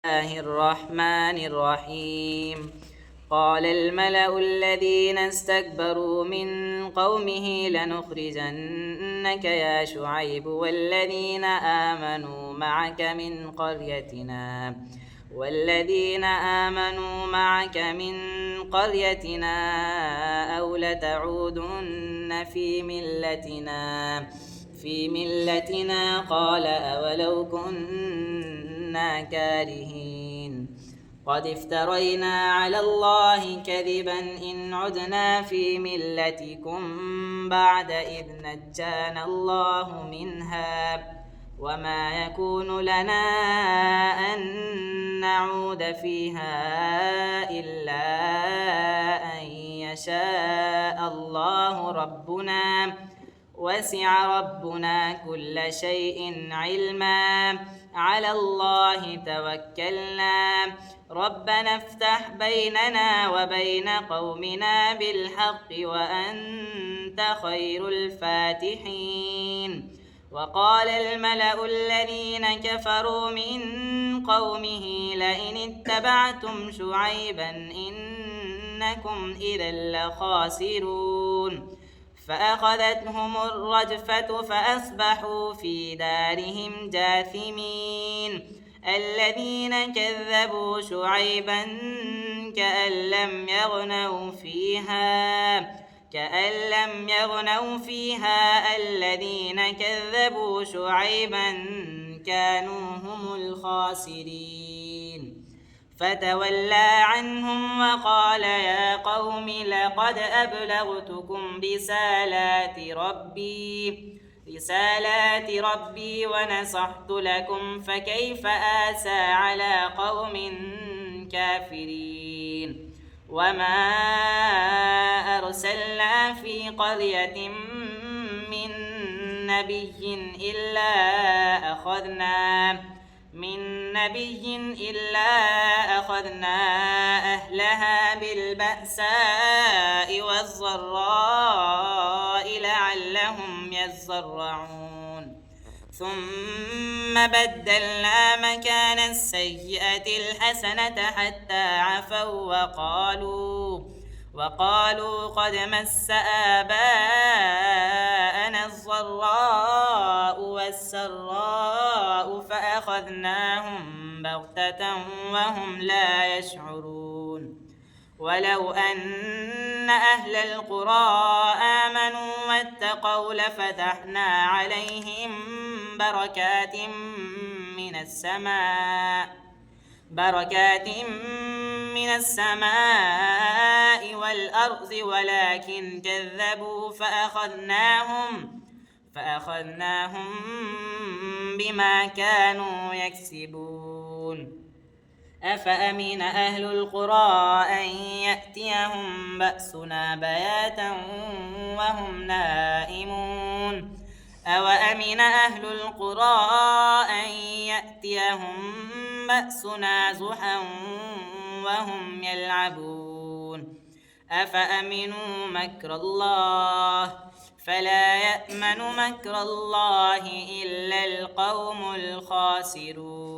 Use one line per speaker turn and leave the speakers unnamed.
الله الرحمن الرحيم. قال الملأ الذين استكبروا من قومه لنخرجنك يا شعيب والذين آمنوا معك من قريتنا أو لتعودن في ملتنا قال أولو كنا كارهين قد افترينا على الله كذبا إن عدنا في ملتكم بعد إذ نجانا الله منها وما يكون لنا أن نعود فيها إلا أن يشاء الله ربنا وسع ربنا كل شيء علما على الله توكلنا ربنا افتح بيننا وبين قومنا بالحق وأنت خير الفاتحين. وقال الملأ الذين كفروا من قومه لئن اتبعتم شعيبا إنكم إذا لخاسرون فأخذتهم الرجفة فأصبحوا في دارهم جاثمين. الذين كذبوا شعيبا كأن لم يغنوا فيها الذين كذبوا شعيبا كانوا هم الخاسرين. فتولى عنهم وقال يا قوم لقد أبلغتكم رسالات ربي ونصحت لكم فكيف آسى على قوم كافرين. وما أرسلنا في قرية من نبي إلا أخذنا أهلها بالبأساء والضراء لعلهم يضرعون ثم بدلنا مكان السيئة الحسنة حتى عفوا وقالوا قد مس آباءنا الضراء والسراء فأخذناهم بغتة وهم لا يشعرون. ولو أن أهل القرى آمنوا واتقوا لفتحنا عليهم بركات من السماء والأرض ولكن كذبوا فأخذناهم بما كانوا يكسبون. أفأمن أهل القرى أن يأتيهم بأسنا بياتا وهم نائمون أوأمن أهل القرى أن يأتيهم بأسنا ضحى وهم يلعبون أفأمنوا مكر الله فلا يأمن مكر الله إلا القوم الخاسرون.